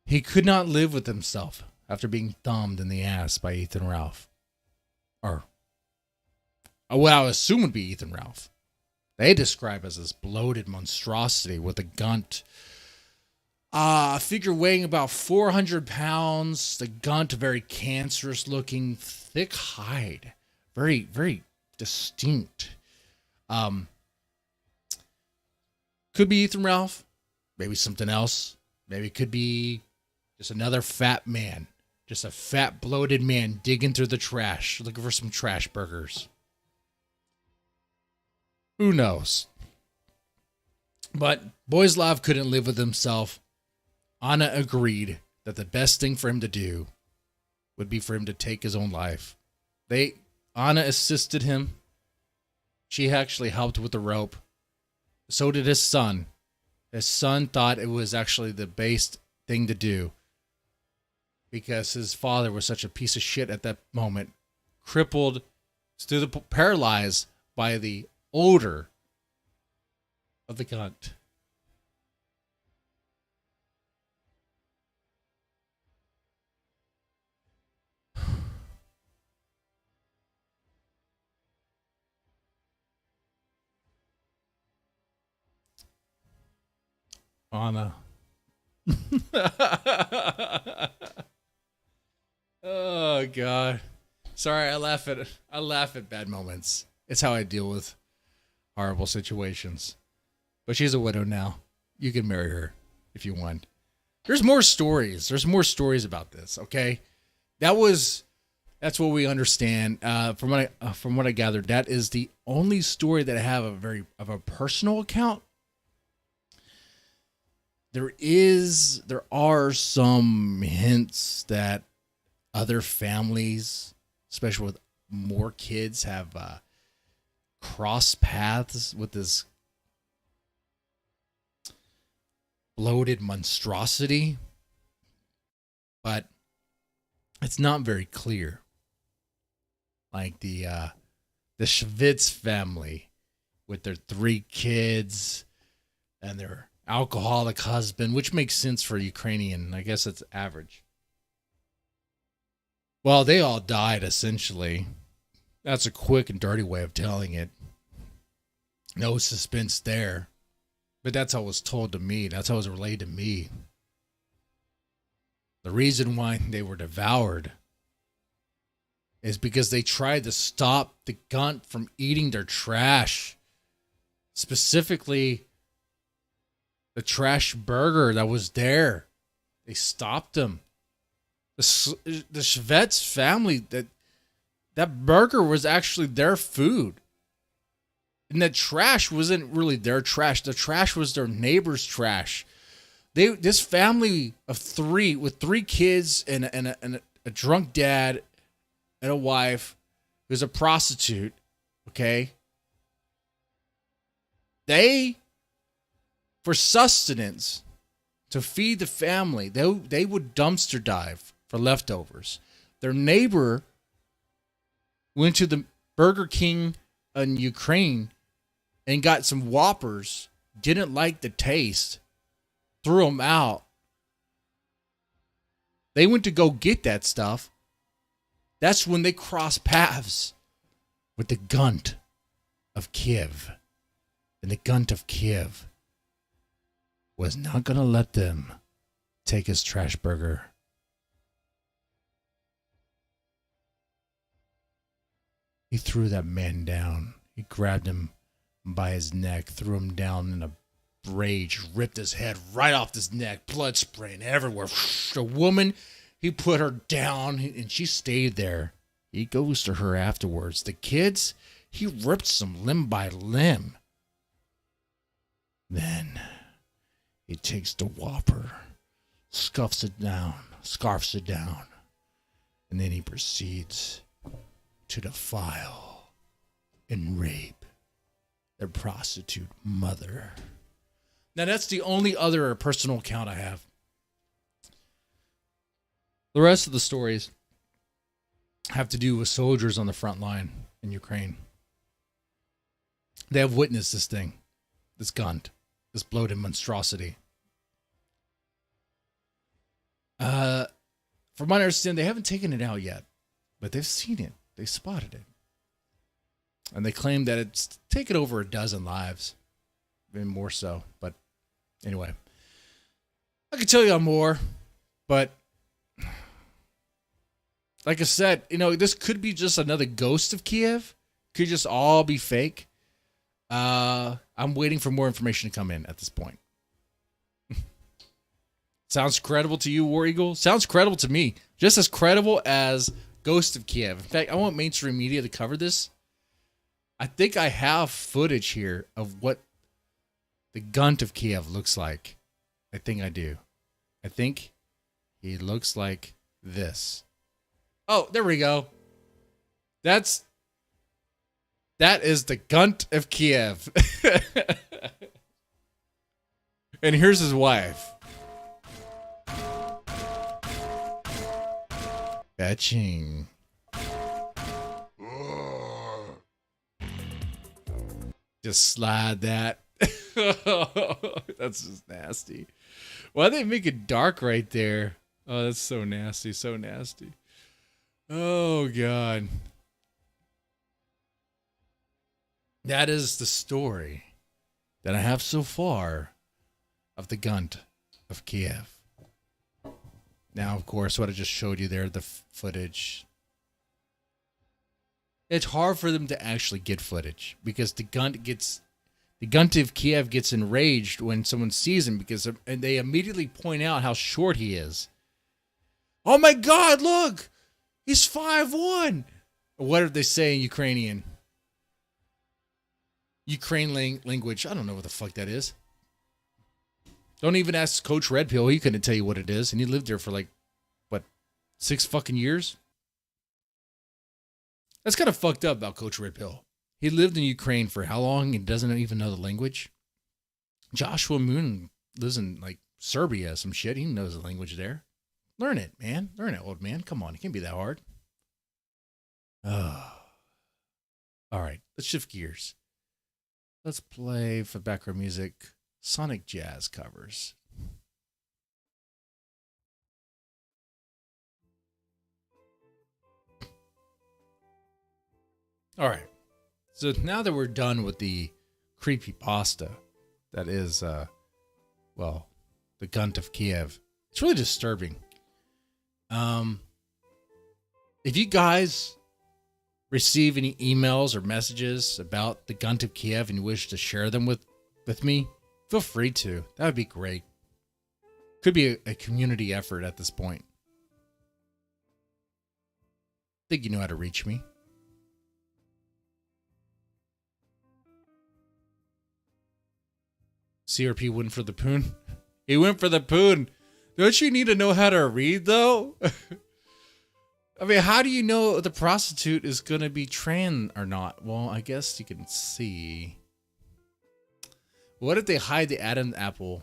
He could not live with himself after being thumbed in the ass by Ethan Ralph. Or what I would assume would be Ethan Ralph. They describe as this bloated monstrosity with a Gunt. A figure weighing about 400 pounds. The Gunt, very cancerous looking, thick hide. Very, very distinct. Could be Ethan Ralph. Maybe something else. Maybe it could be just another fat man. Just a fat, bloated man digging through the trash, looking for some trash burgers. Who knows? But Borislav couldn't live with himself. Anna agreed that the best thing for him to do would be for him to take his own life. Anna assisted him. She actually helped with the rope. So did his son. His son thought it was actually the best thing to do because his father was such a piece of shit at that moment, crippled, paralyzed by the odor of the Gunt. Anna. Oh God. Sorry, I laugh at bad moments. It's how I deal with horrible situations. But she's a widow now. You can marry her if you want. There's more stories. There's more stories about this, okay? That's what we understand. From what I gathered, that is the only story that I have of a personal account. There are some hints that other families, especially with more kids, have crossed paths with this bloated monstrosity, but it's not very clear. Like the Schwitz family with their 3 kids and their alcoholic husband, which makes sense for Ukrainian. I guess it's average. Well, they all died, essentially. That's a quick and dirty way of telling it. No suspense there. But that's how it was told to me. That's how it was relayed to me. The reason why they were devoured is because they tried to stop the Gunt from eating their trash. Specifically, the trash burger that was there. They stopped them. The Schwetz family, that burger was actually their food. And that trash wasn't really their trash. The trash was their neighbor's trash. This family of 3 with 3 kids and a drunk dad and a wife who's a prostitute, okay? They, for sustenance, to feed the family, they would dumpster dive for leftovers. Their neighbor went to the Burger King in Ukraine and got some Whoppers, didn't like the taste, threw them out. They went to go get that stuff. That's when they crossed paths with the Gunt of Kiev. And the Gunt of Kiev was not going to let them take his trash burger. He threw that man down. He grabbed him by his neck, threw him down in a rage, ripped his head right off his neck, blood spraying everywhere. The woman, he put her down and she stayed there. He goes to her afterwards. The kids, he ripped them limb by limb. Then he takes the Whopper, scarfs it down, and then he proceeds to defile and rape their prostitute mother. Now, that's the only other personal account I have. The rest of the stories have to do with soldiers on the front line in Ukraine. They have witnessed this thing, this Gunt, this bloated monstrosity. From what I understand, they haven't taken it out yet, but they've seen it. They spotted it. And they claim that it's taken over a dozen lives, even more so. But anyway, I could tell you more, but like I said, this could be just another ghost of Kiev. Could just all be fake. I'm waiting for more information to come in at this point. Sounds credible to you, War Eagle? Sounds credible to me. Just as credible as Ghost of Kiev. In fact, I want mainstream media to cover this. I think I have footage here of what the Gunt of Kiev looks like. I think I do. I think he looks like this. Oh, there we go. That is the Gunt of Kiev. And here's his wife. Fetching. Just slide that. That's just nasty. Why they make it dark right there? Oh, that's so nasty. So nasty. Oh, God. That is the story that I have so far of the Gunt of Kiev. Now, of course, what I just showed you there, the footage. It's hard for them to actually get footage because the Gunt of Kiev gets enraged when someone sees him and they immediately point out how short he is. Oh my God, look! He's 5'1". What did they say in Ukrainian? Ukraine language. I don't know what the fuck that is. Don't even ask Coach Red Pill. He couldn't tell you what it is. And he lived there for 6 fucking years? That's kind of fucked up about Coach Red Pill. He lived in Ukraine for how long and doesn't even know the language? Joshua Moon lives in like Serbia, some shit. He knows the language there. Learn it, man. Learn it, old man. Come on, it can't be that hard. All right, let's shift gears. Let's play for background music Sonic Jazz covers. All right. So now that we're done with the creepypasta that is, the Gunt of Kiev, it's really disturbing. If you guys receive any emails or messages about the Gunt of Kiev and you wish to share them with me, feel free to. That would be great. Could be a community effort at this point. I think you know how to reach me. CRP went for the poon. He went for the poon. Don't you need to know how to read, though? I mean, how do you know the prostitute is going to be trans or not? Well, I guess you can see. What if they hide the Adam's apple,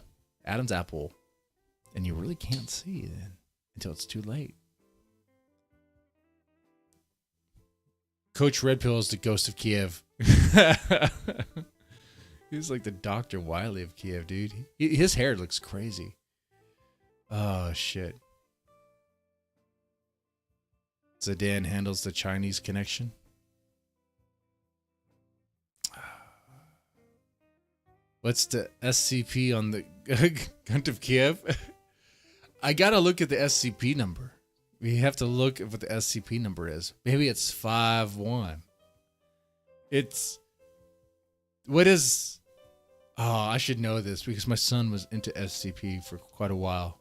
and you really can't see then until it's too late? Coach Red Pill is the ghost of Kiev. He's like the Dr. Wiley of Kiev, dude. His hair looks crazy. Oh, shit. Zidane handles the Chinese connection. What's the SCP on the Gunt of Kiev? I gotta look at the SCP number. We have to look at what the SCP number is. Maybe it's 5-1. What is... Oh, I should know this because my son was into SCP for quite a while.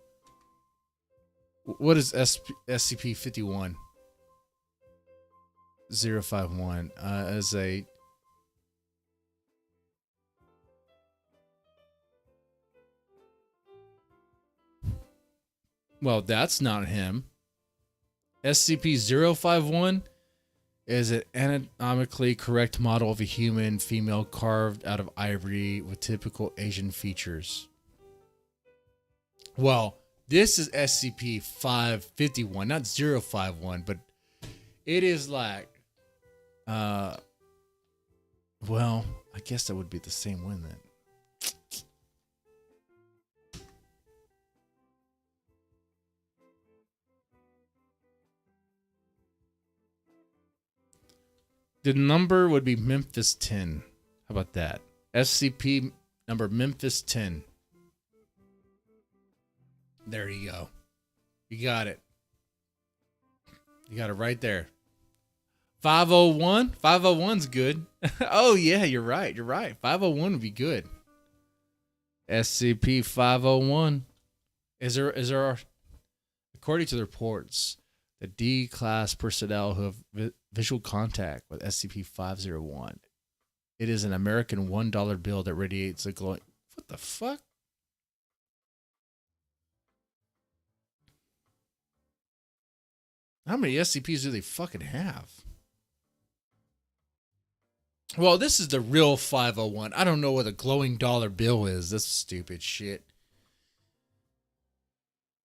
What is SCP-51? 051 as a... Well, that's not him. SCP-051 is an anatomically correct model of a human female carved out of ivory with typical Asian features. Well, this is SCP-551, not 051, but it is like, well, I guess that would be the same one then. The number would be Memphis 10. How about that? SCP number Memphis 10. There you go. You got it. You got it right there. 501? 501's good. Oh, yeah, you're right. You're right. 501 would be good. SCP 501. Is there according to the reports, the D-class personnel who have visual contact with SCP-501. It is an American $1 bill that radiates a glowing... What the fuck? How many SCPs do they fucking have? Well, this is the real 501. I don't know what a glowing dollar bill is. That's stupid shit.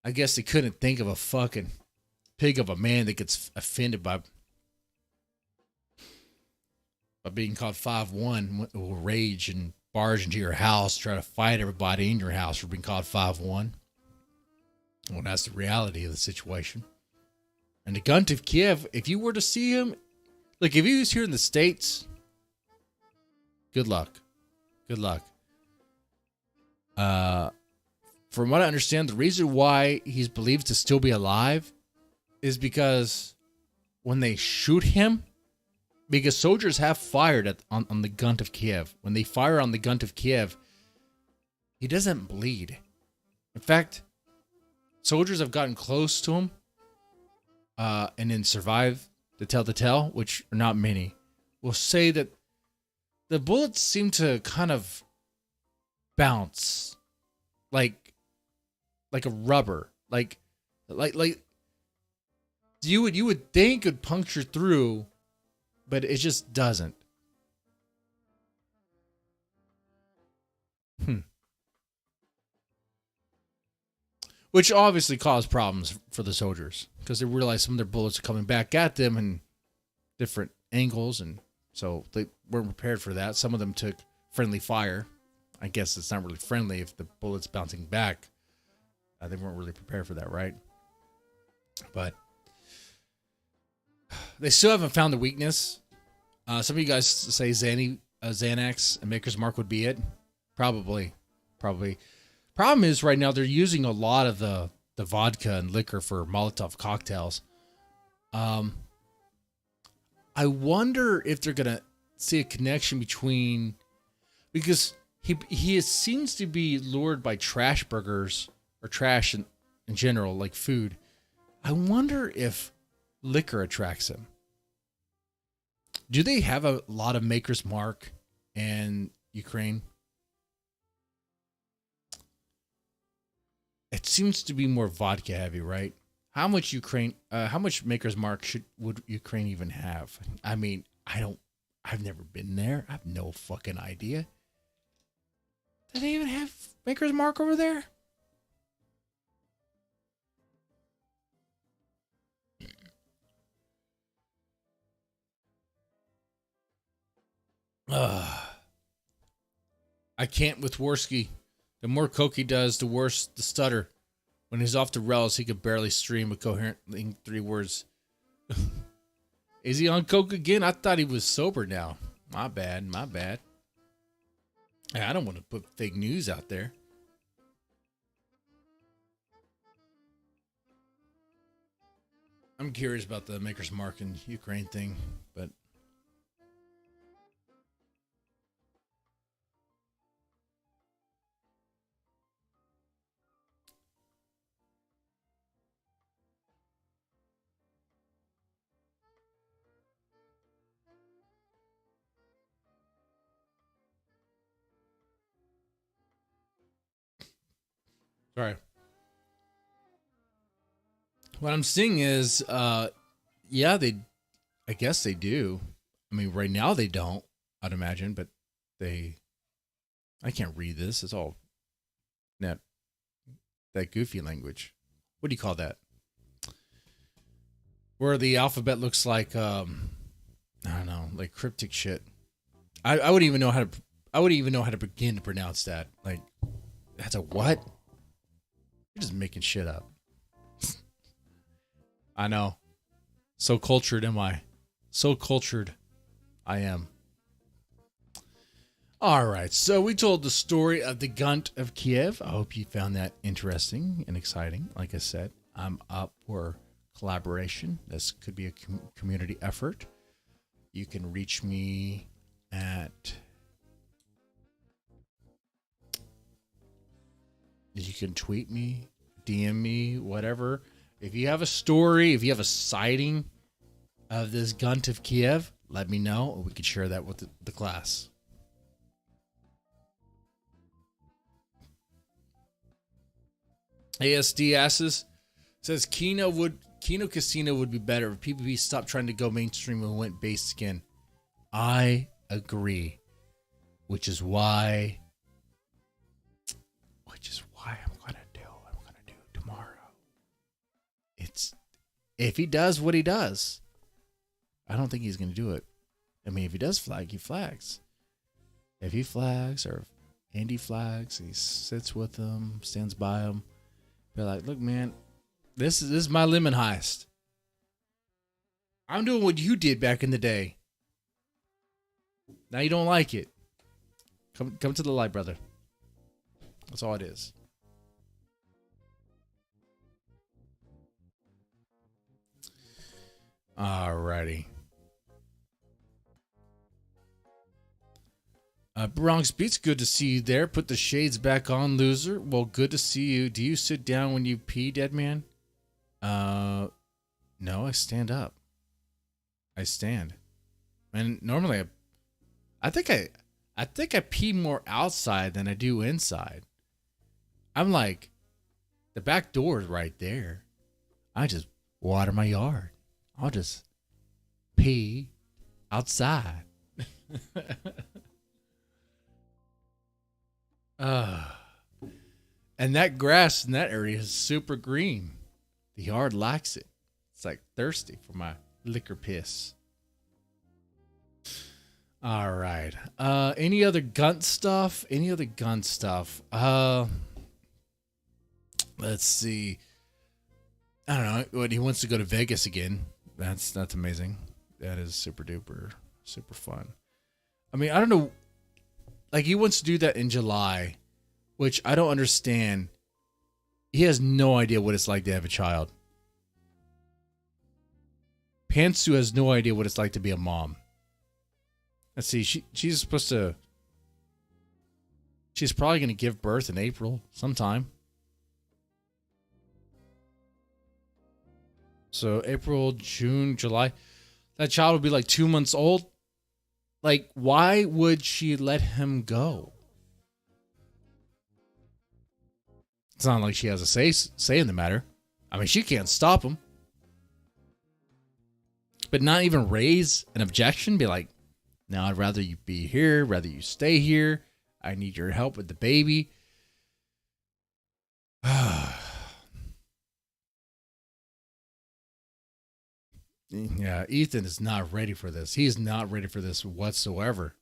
I guess they couldn't think of a fucking pig of a man that gets offended by being called 5-1, will rage and barge into your house, try to fight everybody in your house for being called 5-1. Well, that's the reality of the situation. And the Gunt of Kiev, if you were to see him, like if he was here in the States, good luck. Good luck. From what I understand, the reason why he's believed to still be alive is because when they shoot him, because soldiers have fired on the Gunt of Kiev. When they fire on the Gunt of Kiev, he doesn't bleed. In fact, soldiers have gotten close to him and then survived to tell the tale, which are not many, will say that the bullets seem to kind of bounce like a rubber. Like You would think it would puncture through, but it just doesn't. Which obviously caused problems for the soldiers because they realized some of their bullets are coming back at them in different angles, and so they weren't prepared for that. Some of them took friendly fire. I guess it's not really friendly if the bullet's bouncing back. They weren't really prepared for that, right? But they still haven't found the weakness. Some of you guys say Xanax and Maker's Mark would be it. Probably. Problem is right now they're using a lot of the vodka and liquor for Molotov cocktails. I wonder if they're gonna see a connection between, because he seems to be lured by trash burgers or trash in general, like food. I wonder if liquor attracts him. Do they have a lot of Maker's Mark in Ukraine? It seems to be more vodka heavy, right? How much Maker's Mark would Ukraine even have? I mean, I've never been there. I have no fucking idea. Do they even have Maker's Mark over there? I can't with Worski. The more coke he does, the worse the stutter. When he's off the rails, he could barely stream a coherent 3 words. Is he on coke again? I thought he was sober now. My bad. I don't want to put fake news out there. I'm curious about the Maker's Mark and Ukraine thing, but sorry. What I'm seeing is, I guess they do. I mean, right now they don't, I'd imagine, but I can't read this. It's all that goofy language. What do you call that? Where the alphabet looks like, I don't know, like cryptic shit. I wouldn't even know how to begin to pronounce that. Like, that's a what? You're just making shit up. I know. So cultured am I. So cultured I am. All right. So we told the story of the Gunt of Kiev. I hope you found that interesting and exciting. Like I said, I'm up for collaboration. This could be a community effort. You can reach me at... You can tweet me, DM me, whatever. If you have a story, if you have a sighting of this Gunt of Kiev, let me know, and we can share that with the class. ASD says Kino Casino would be better if PvP stopped trying to go mainstream and went base skin. I agree, which is why I'm gonna do tomorrow. If he does what he does, I don't think he's gonna do it. I mean, if he does flag, he flags. If he flags or if Andy flags, he sits with them, stands by him. They're like, look, man, this is my lemon heist. I'm doing what you did back in the day. Now you don't like it. Come to the light, brother. That's all it is. Alrighty. Bronx Beats, good to see you there. Put the shades back on, loser. Well, good to see you. Do you sit down when you pee, dead man? No, I stand up. I stand. And normally I think I pee more outside than I do inside. I'm like, the back door is right there. I just water my yard. I'll just pee outside. And that grass in that area is super green. The yard likes it. It's like thirsty for my liquor piss. All right. Any other Gunt stuff? Let's see. I don't know. When he wants to go to Vegas again. That's amazing. That is super duper, super fun. I mean, I don't know. Like, he wants to do that in July, which I don't understand. He has no idea what it's like to have a child. Pantsu has no idea what it's like to be a mom. Let's see. She's supposed to. She's probably going to give birth in April sometime. So April, June, July. That child will be like 2 months old. Like, why would she let him go? It's not like she has a say in the matter. I mean, she can't stop him. But not even raise an objection? Be like, no, I'd rather you be here, rather you stay here. I need your help with the baby. Yeah, Ethan is not ready for this. He is not ready for this whatsoever.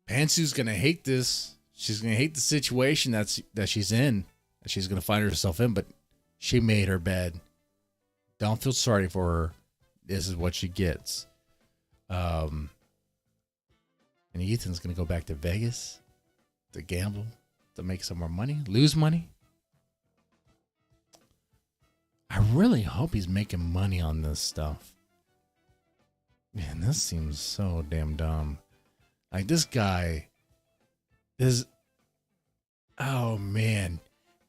Pantsu's gonna hate this. She's gonna hate the situation that she's in, that she's gonna find herself in. But she made her bed. Don't feel sorry for her. This is what she gets. And Ethan's gonna go back to Vegas to gamble, to make some more money, lose money. I really hope he's making money on this stuff. Man, this seems so damn dumb. Like, this guy is... Oh, man.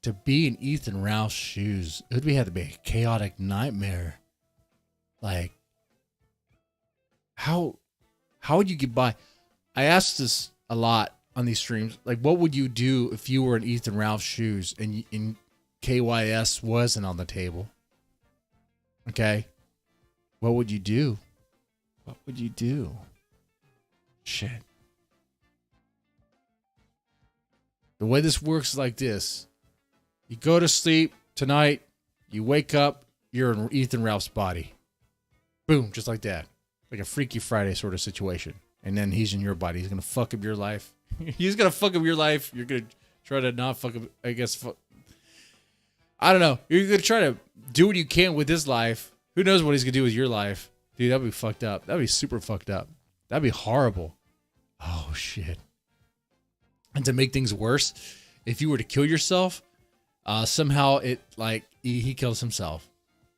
To be in Ethan Ralph's shoes, it would have to be a chaotic nightmare. Like, how would you get by? I asked this a lot on these streams. Like, what would you do if you were in Ethan Ralph's shoes and KYS wasn't on the table? Okay. What would you do? What would you do? Shit. The way this works is like this. You go to sleep tonight. You wake up. You're in Ethan Ralph's body. Boom. Just like that. Like a Freaky Friday sort of situation. And then he's in your body. He's going to fuck up your life. He's going to fuck up your life. You're going to try to not fuck up, I guess. I don't know. You're going to try to do what you can with his life. Who knows what he's going to do with your life? Dude, that'd be fucked up. That'd be super fucked up. That'd be horrible. Oh, shit. And to make things worse, if you were to kill yourself, somehow it, like, he kills himself.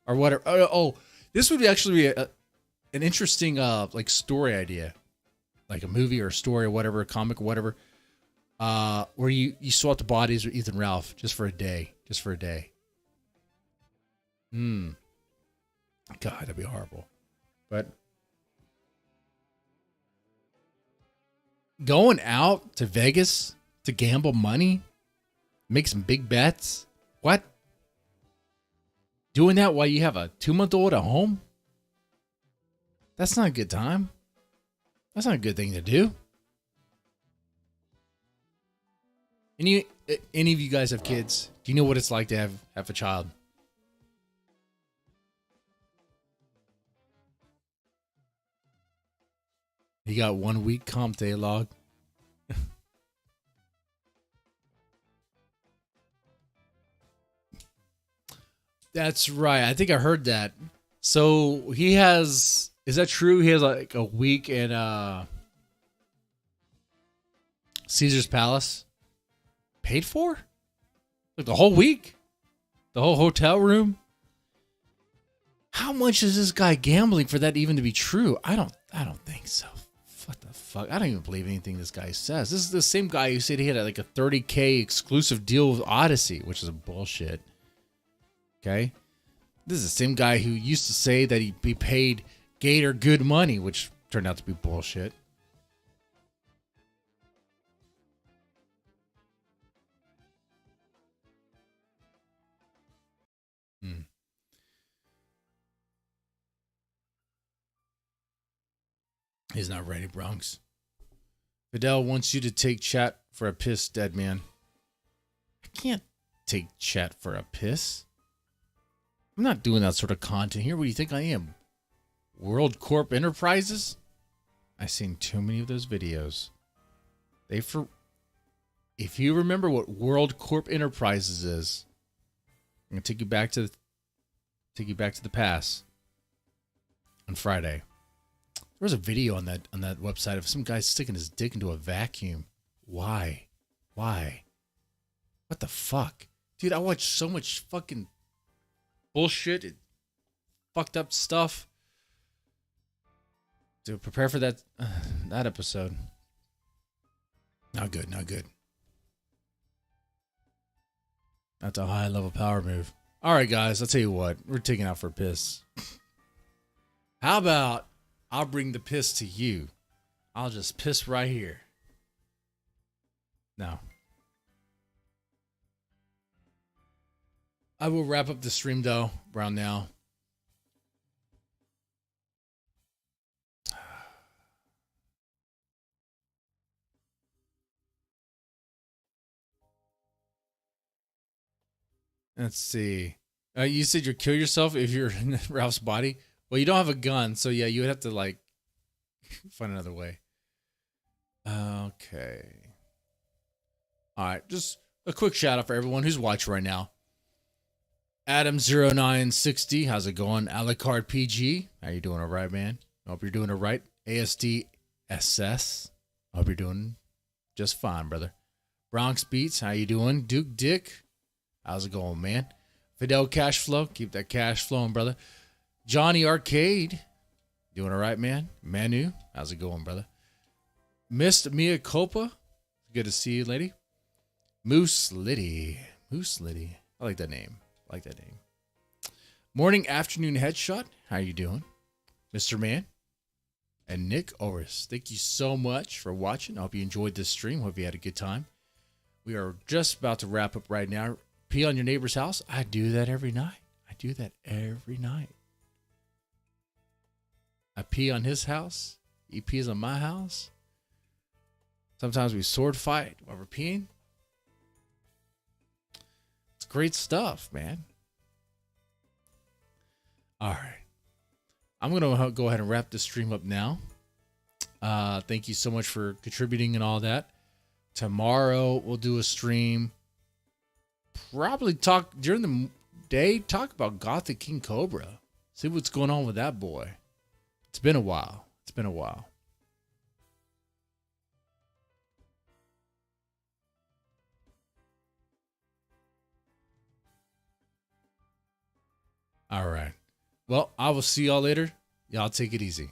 Or whatever. Oh, this would actually be an interesting, like, story idea. Like a movie or a story or whatever, a comic or whatever. Where you swap the bodies with Ethan Ralph just for a day. Just for a day. God, that'd be horrible. But going out to Vegas to gamble money, make some big bets. What? Doing that while you have a 2-month-old at home? That's not a good time. That's not a good thing to do. Any of you guys have kids? Do you know what it's like to have a child? You got 1 week comp day log. That's right. I think I heard that. So he has, is that true? He has like a week in Caesar's Palace paid for? Like the whole week? The whole hotel room? How much is this guy gambling for that even to be true? I don't think so. What the fuck? I don't even believe anything this guy says. This is the same guy who said he had like a $30K exclusive deal with Odyssey, which is a bullshit. Okay? This is the same guy who used to say that he'd be paid Gator good money, which turned out to be bullshit. He's not ready, Bronx. Fidel wants you to take chat for a piss, dead man. I can't take chat for a piss. I'm not doing that sort of content here. What do you think I am? World Corp Enterprises? I've seen too many of those videos. If you remember what World Corp Enterprises is, I'm gonna take you back to the past. On Friday, there was a video on that website of some guy sticking his dick into a vacuum. Why? What the fuck, dude? I watched so much fucking bullshit, fucked up stuff. To prepare for that episode. Not good. That's a high level power move. All right, guys, I'll tell you what. We're taking out for a piss. How about I'll bring the piss to you? I'll just piss right here. No. I will wrap up the stream, though, around now. Let's see. You said you'd kill yourself if you're in Ralph's body? Well, you don't have a gun, so yeah, you would have to, like, find another way. Okay. All right, just a quick shout out for everyone who's watching right now. Adam0960, how's it going? Alucard PG, how you doing all right, man? I hope you're doing it right. ASD SS, I hope you're doing just fine, brother. Bronx Beats, how you doing? Duke Dick, how's it going, man? Fidel Cashflow, keep that cash flowing, brother. Johnny Arcade, doing all right, man? Manu, how's it going, brother? Missed Mia Copa, good to see you, lady. Moose Liddy, I like that name. Morning, afternoon headshot, how you doing? Mr. Man and Nick Oris, thank you so much for watching. I hope you enjoyed this stream. Hope you had a good time. We are just about to wrap up right now. Pee on your neighbor's house. I do that every night. I pee on his house. He pees on my house. Sometimes we sword fight while we're peeing. It's great stuff, man. All right. I'm going to go ahead and wrap this stream up now. Thank you so much for contributing and all that. Tomorrow we'll do a stream. Probably talk during the day. Talk about Gothic King Cobra. See what's going on with that boy. It's been a while. All right. Well, I will see y'all later. Y'all take it easy.